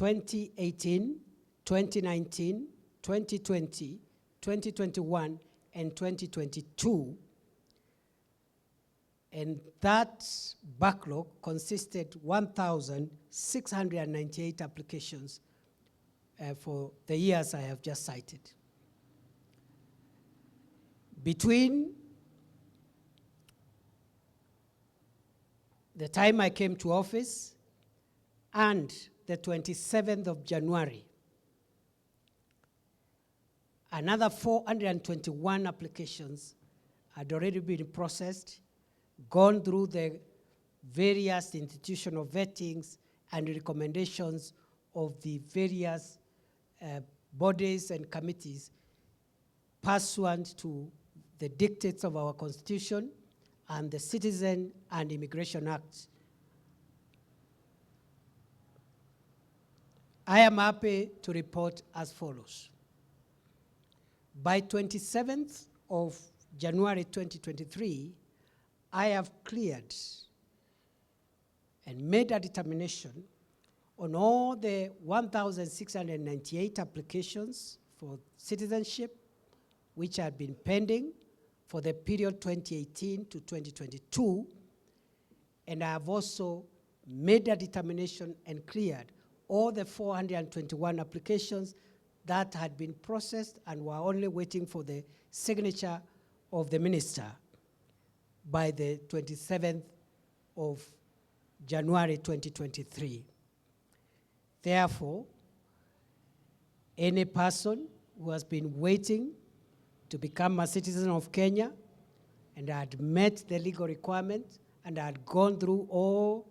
2018, 2019, 2020, 2021, and 2022. And that backlog consisted 1,698 applications for the years I have just cited. Between the time I came to office and the 27th of January, another 421 applications had already been processed, gone through the various institutional vettings and recommendations of the various bodies and committees pursuant to the dictates of our Constitution and the Citizen and Immigration Act. I am happy to report as follows. By 27th of January 2023, I have cleared and made a determination on all the 1,698 applications for citizenship which had been pending for the period 2018 to 2022, and I have also made a determination and cleared all the 421 applications that had been processed and were only waiting for the signature of the minister by the 27th of January 2023. Therefore, any person who has been waiting to become a citizen of Kenya and had met the legal requirements and had gone through all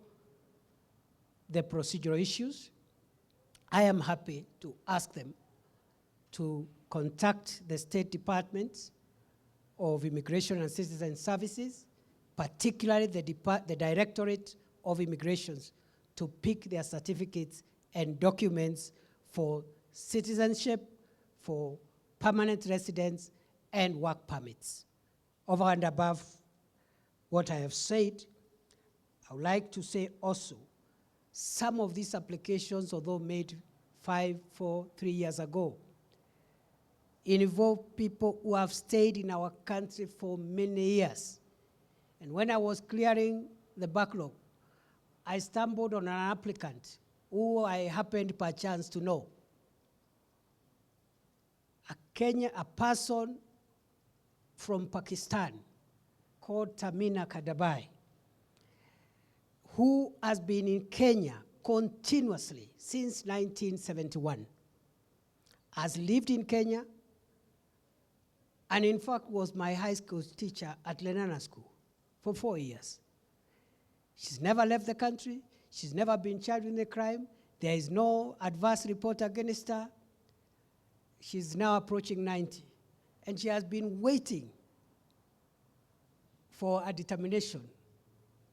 the procedural issues, I am happy to ask them to contact the State Department of Immigration and Citizen Services, particularly the Directorate of Immigrations, to pick their certificates and documents for citizenship, for permanent residence, and work permits. Over and above what I have said, I would like to say also, some of these applications, although made 5, 4, 3 years ago, involve people who have stayed in our country for many years. And when I was clearing the backlog, I stumbled on an applicant who I happened by chance to know. A person from Pakistan called Tamina Kadabai, who has been in Kenya continuously since 1971, has lived in Kenya, and in fact was my high school teacher at Lenana School for 4 years. She's never left the country. She's never been charged with a crime. There is no adverse report against her. She's now approaching 90. And she has been waiting for a determination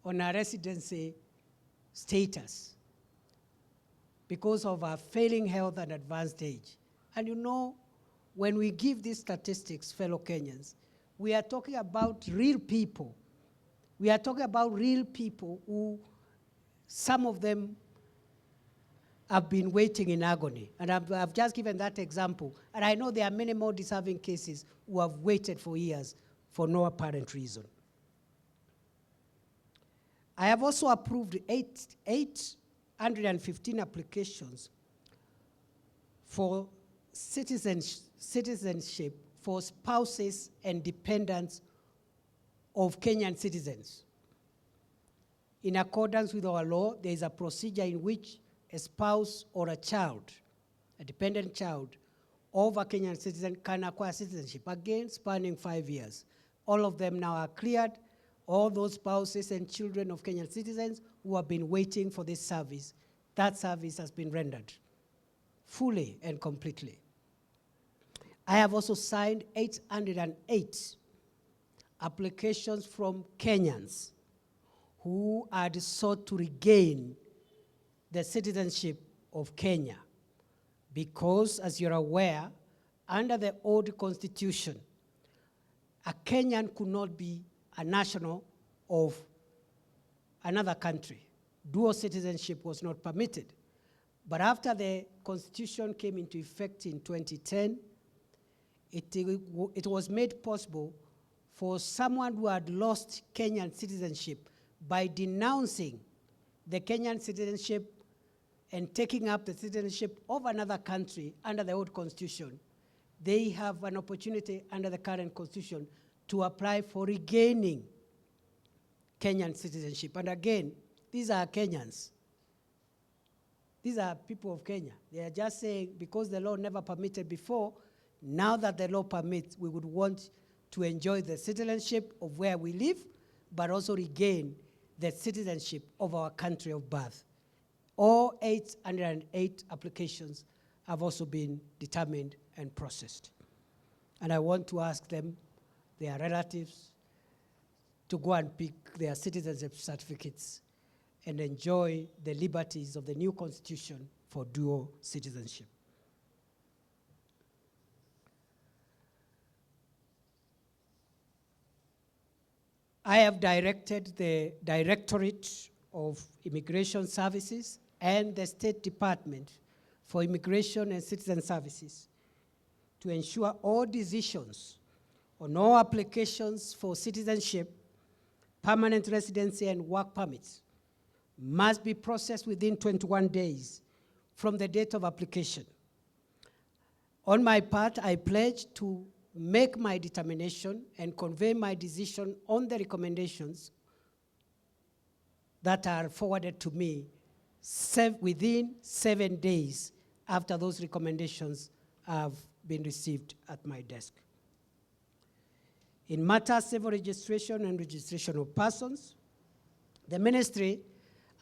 on her residency status because of her failing health and advanced age. And you know, when we give these statistics, fellow Kenyans, we are talking about real people. We are talking about real people who, some of them have been waiting in agony. And I've just given that example. And I know there are many more deserving cases who have waited for years for no apparent reason. I have also approved 815 applications for citizenship for spouses and dependents of Kenyan citizens. In accordance with our law, there is a procedure in which a spouse or a child, a dependent child of a Kenyan citizen can acquire citizenship, again spanning 5 years. All of them now are cleared. All those spouses and children of Kenyan citizens who have been waiting for this service, that service has been rendered fully and completely. I have also signed 808 applications from Kenyans who had sought to regain the citizenship of Kenya because, as you're aware, under the old constitution, a Kenyan could not be a national of another country. Dual citizenship was not permitted. But after the Constitution came into effect in 2010, it was made possible for someone who had lost Kenyan citizenship by denouncing the Kenyan citizenship and taking up the citizenship of another country under the old constitution, they have an opportunity under the current constitution to apply for regaining Kenyan citizenship. And again, these are Kenyans. These are people of Kenya. They are just saying, because the law never permitted before, now that the law permits, we would want to enjoy the citizenship of where we live, but also regain the citizenship of our country of birth. All 808 applications have also been determined and processed. And I want to ask them, their relatives, to go and pick their citizenship certificates and enjoy the liberties of the new constitution for dual citizenship. I have directed the Directorate of Immigration Services and the State Department for Immigration and Citizen Services to ensure all decisions on all applications for citizenship, permanent residency, and work permits must be processed within 21 days from the date of application. On my part, I pledge to make my determination and convey my decision on the recommendations that are forwarded to me within 7 days after those recommendations have been received at my desk. In matters of civil registration and registration of persons, the ministry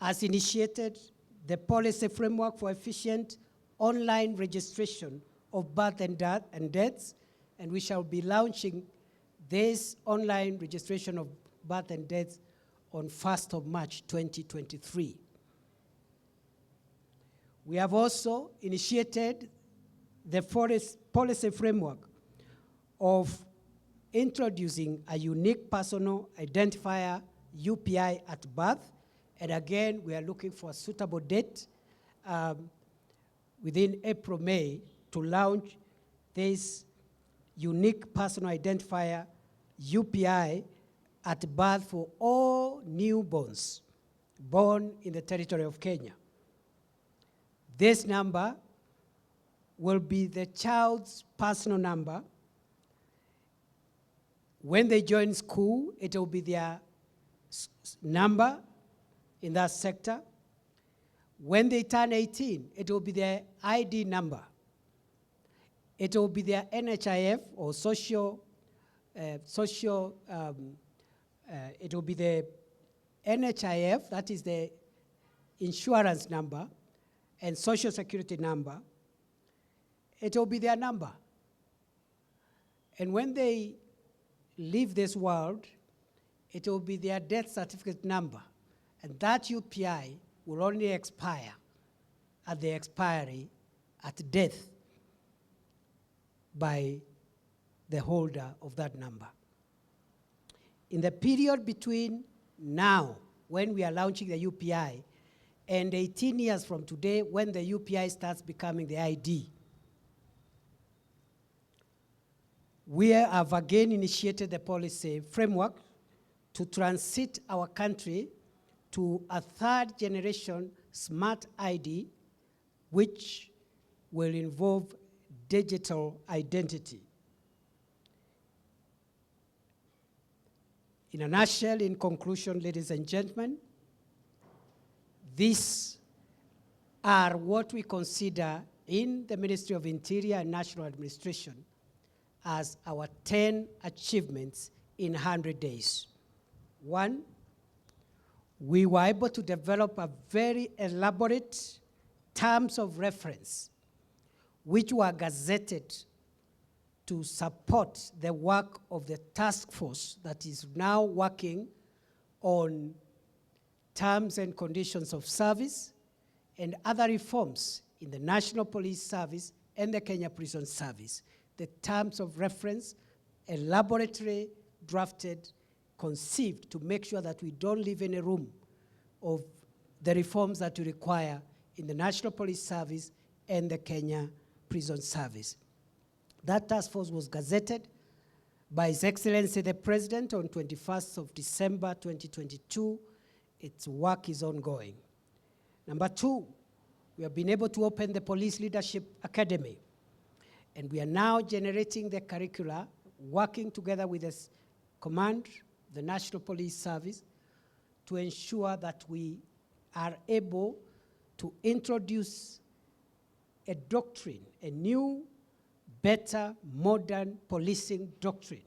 has initiated the policy framework for efficient online registration of birth and deaths, and we shall be launching this online registration of birth and deaths on 1st of March 2023. We have also initiated the policy framework of introducing a unique personal identifier, UPI, at birth. And again, we are looking for a suitable date within April, May, to launch this unique personal identifier, UPI, at birth for all newborns born in the territory of Kenya. This number will be the child's personal number. When they join school, it will be their number in that sector. When they turn 18, it will be their ID number. It will be their NHIF or it will be the NHIF, that is the insurance number, and social security number. It will be their number. And when they leave this world, it will be their death certificate number. And that UPI will only expire at the expiry at death by the holder of that number. In the period between now, when we are launching the UPI, and 18 years from today, when the UPI starts becoming the ID, we have again initiated the policy framework to transit our country to a third generation smart ID, which will involve digital identity. In a nutshell, in conclusion, ladies and gentlemen, these are what we consider in the Ministry of Interior and National Administration as our 10 achievements in 100 days. One, we were able to develop a very elaborate terms of reference, which were gazetted to support the work of the task force that is now working on terms and conditions of service and other reforms in the National Police Service and the Kenya Prison Service. The terms of reference, elaborately drafted, conceived to make sure that we don't leave any room of the reforms that we require in the National Police Service and the Kenya Prison Service. That task force was gazetted by His Excellency the President on 21st of December 2022. Its work is ongoing. Number two, we have been able to open the Police Leadership Academy, and we are now generating the curricula, working together with the command, the National Police Service, to ensure that we are able to introduce a doctrine, a new, better, modern policing doctrine,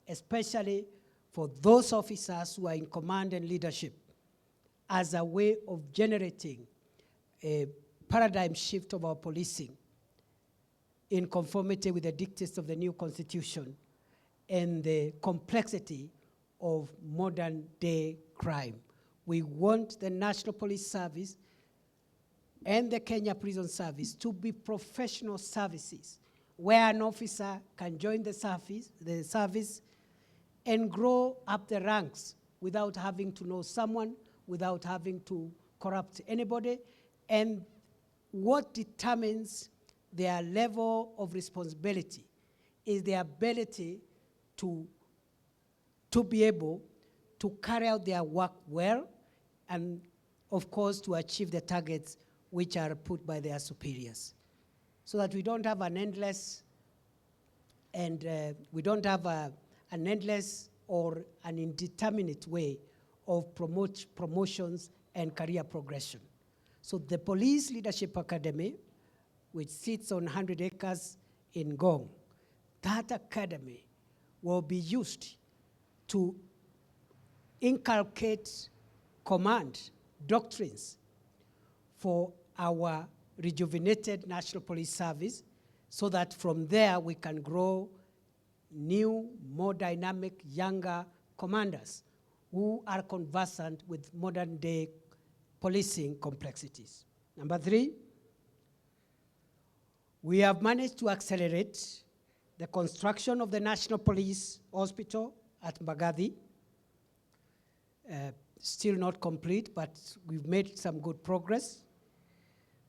especially for those officers who are in command and leadership, as a way of generating a paradigm shift of our policing in conformity with the dictates of the new constitution and the complexity of modern day crime. We want the National Police Service and the Kenya Prison Service to be professional services where an officer can join the service and grow up the ranks without having to know someone, without having to corrupt anybody. And what determines their level of responsibility is the ability to be able to carry out their work well and, of course, to achieve the targets which are put by their superiors. So that we don't have an endless an endless or an indeterminate way of promotions and career progression. So the Police Leadership Academy, which sits on 100 acres in Ngong, that academy will be used to inculcate command doctrines for our rejuvenated National Police Service, so that from there we can grow new, more dynamic, younger commanders who are conversant with modern day policing complexities. Number three, we have managed to accelerate the construction of the National Police Hospital at Mbagathi. Still not complete, but we've made some good progress.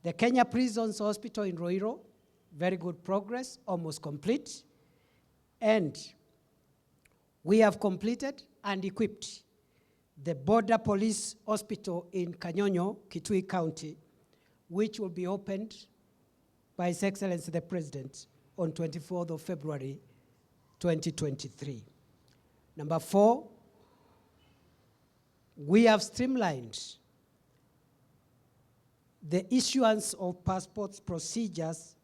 The Kenya Prisons Hospital in Ruiru, very good progress, almost complete. And we have completed and equipped the Border Police Hospital in Kanyonyo, Kithure County, which will be opened by His Excellency the President on 24th of February, 2023. Number four, we have streamlined the issuance of passports procedures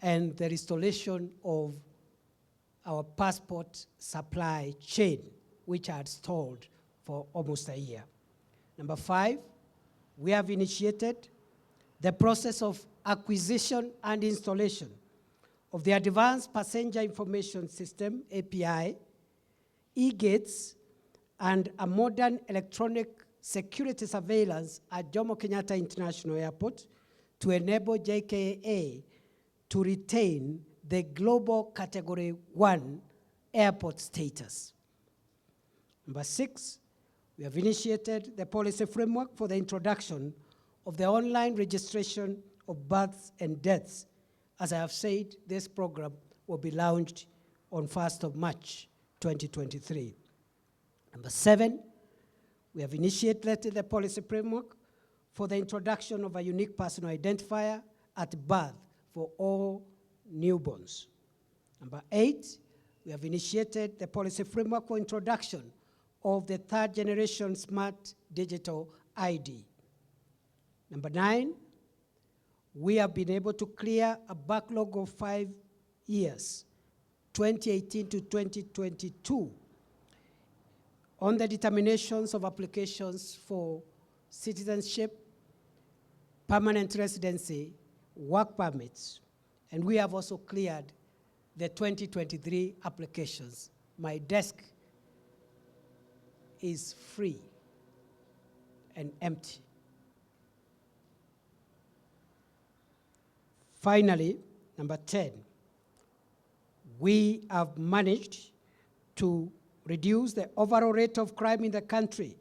and the restoration of our passport supply chain, which had stalled for almost a year. Number five, we have initiated the process of acquisition and installation of the Advanced Passenger Information System, API, e-gates, and a modern electronic security surveillance at Jomo Kenyatta International Airport to enable JKA to retain the global Category 1 airport status. Number six, we have initiated the policy framework for the introduction of the online registration of births and deaths. As I have said, this program will be launched on 1st of March, 2023. Number seven, we have initiated the policy framework for the introduction of a unique personal identifier at birth for all newborns. Number eight, we have initiated the policy framework for introduction of the third generation smart digital ID. Number nine, we have been able to clear a backlog of 5 years, 2018 to 2022, on the determinations of applications for citizenship, permanent residency, work permits, and we have also cleared the 2023 applications. My desk is free and empty. Finally, number 10, we have managed to reduce the overall rate of crime in the country,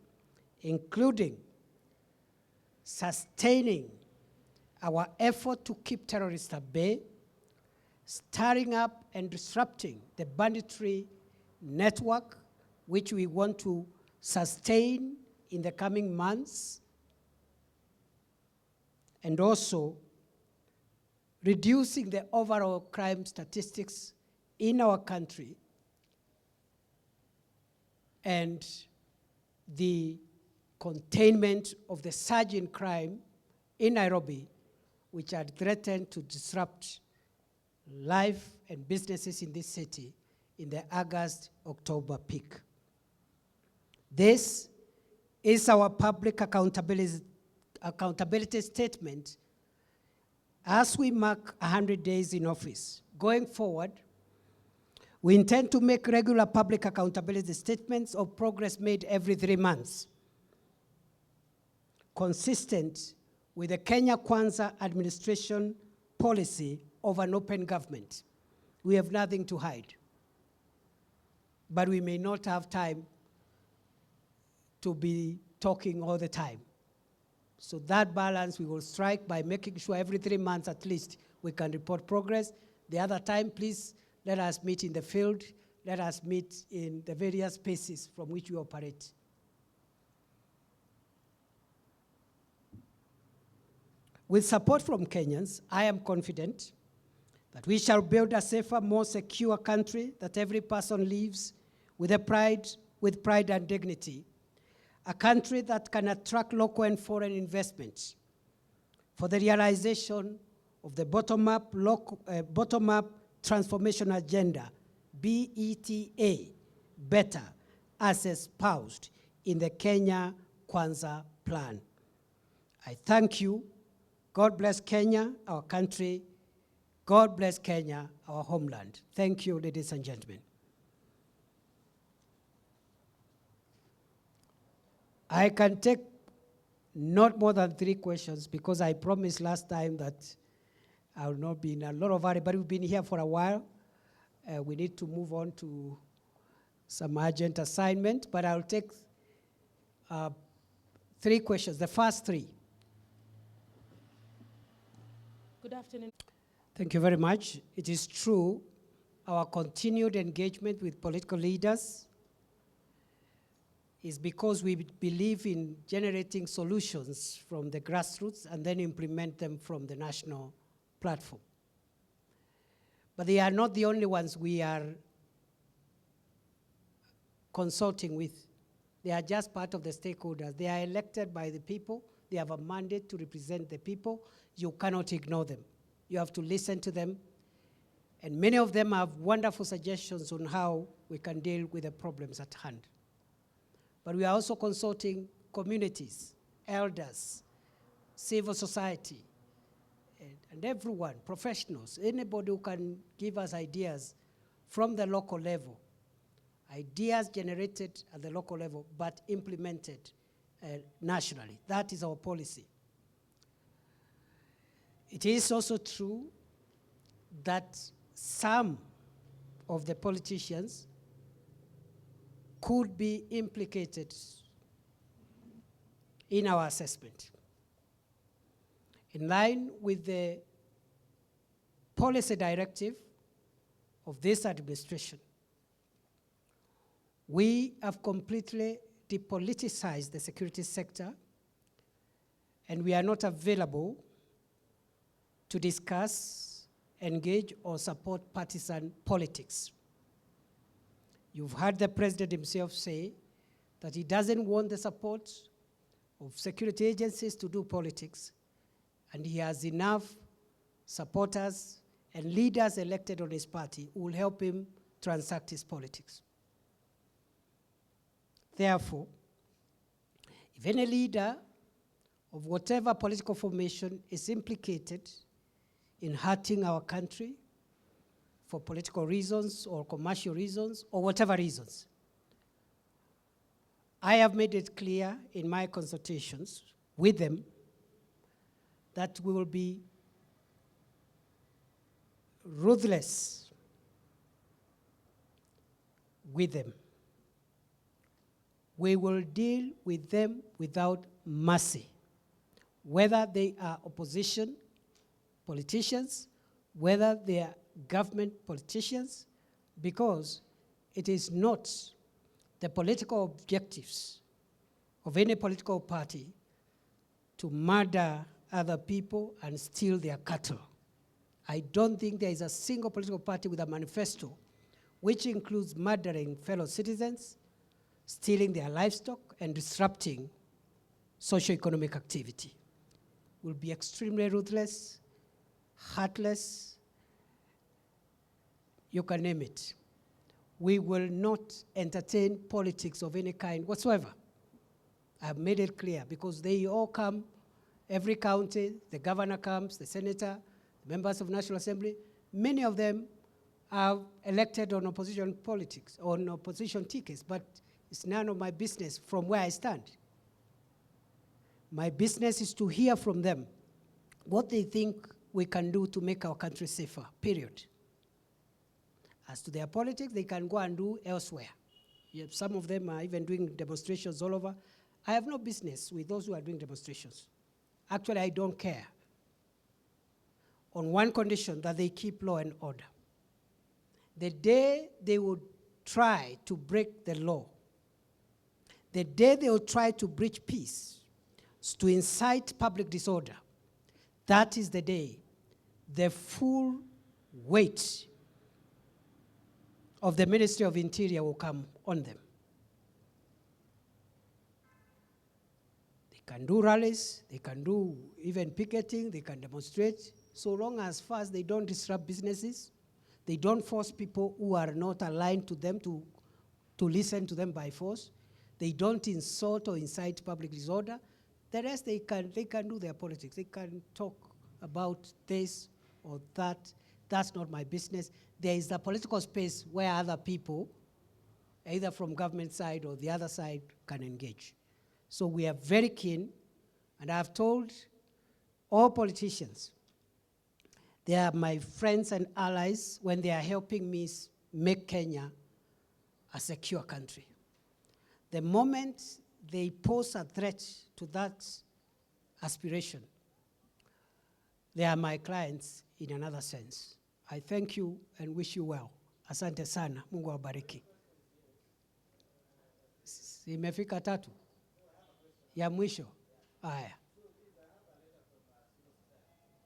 including sustaining our effort to keep terrorists at bay, stirring up and disrupting the banditry network, which we want to sustain in the coming months, and also reducing the overall crime statistics in our country and the containment of the surge in crime in Nairobi, which had threatened to disrupt life and businesses in this city in the August-October peak. This is our public accountability statement as we mark 100 days in office. Going forward, we intend to make regular public accountability statements of progress made every 3 months, consistent with the Kenya Kwanza administration policy of an open government. We have nothing to hide, but we may not have time to be talking all the time. So that balance we will strike by making sure every 3 months at least we can report progress. The other time, please let us meet in the field, let us meet in the various spaces from which we operate. With support from Kenyans, I am confident that we shall build a safer, more secure country that every person lives with pride and dignity. A country that can attract local and foreign investments for the realization of the bottom-up transformation agenda, BETA, better, as espoused in the Kenya Kwanza plan. I thank you. God bless Kenya, our country. God bless Kenya, our homeland. Thank you, ladies and gentlemen. I can take not more than 3 questions because I promised last time that I will not be in a lot of hurry, but we've been here for a while. We need to move on to some urgent assignment, but I'll take 3 questions, the first 3. Good afternoon. Thank you very much. It is true, our continued engagement with political leaders is because we believe in generating solutions from the grassroots and then implement them from the national platform. But they are not the only ones we are consulting with. They are just part of the stakeholders. They are elected by the people. They have a mandate to represent the people. You cannot ignore them. You have to listen to them. And many of them have wonderful suggestions on how we can deal with the problems at hand. But we are also consulting communities, elders, civil society, and everyone, professionals, anybody who can give us ideas from the local level, ideas generated at the local level but implemented nationally. That is our policy. It is also true that some of the politicians could be implicated in our assessment. In line with the policy directive of this administration, we have completely depoliticized the security sector, and we are not available to discuss, engage, or support partisan politics. You've heard the president himself say that he doesn't want the support of security agencies to do politics, and he has enough supporters and leaders elected on his party who will help him transact his politics. Therefore, if any leader of whatever political formation is implicated in hurting our country for political reasons or commercial reasons or whatever reasons, I have made it clear in my consultations with them that we will be ruthless with them. We will deal with them without mercy, whether they are opposition politicians, whether they are government politicians, because it is not the political objectives of any political party to murder other people and steal their cattle. I don't think there is a single political party with a manifesto which includes murdering fellow citizens, stealing their livestock, and disrupting socio-economic activity. We'll be extremely ruthless, heartless, you can name it. We will not entertain politics of any kind whatsoever. I've made it clear, because they all come, every county, the governor comes, the senator, members of National Assembly, many of them are elected on opposition politics, on opposition tickets, but it's none of my business from where I stand. My business is to hear from them what they think we can do to make our country safer, period. As to their politics, they can go and do elsewhere. Yeah, some of them are even doing demonstrations all over. I have no business with those who are doing demonstrations. Actually, I don't care. On one condition, that they keep law and order. The day they would try to break the law, the day they will try to breach peace, to incite public disorder, that is the day the full weight of the Ministry of Interior will come on them. They can do rallies, they can do even picketing, they can demonstrate, so long as far as they don't disrupt businesses, they don't force people who are not aligned to them to listen to them by force, they don't insult or incite public disorder. The rest, they can do their politics. They can talk about this or that. That's not my business. There is a political space where other people, either from government side or the other side, can engage. So we are very keen, and I've told all politicians, they are my friends and allies when they are helping me make Kenya a secure country. The moment they pose a threat to that aspiration, they are my clients in another sense. I thank you and wish you well. Asante sana, Mungu awabariki. Imefika tatu ya mwisho. Haya.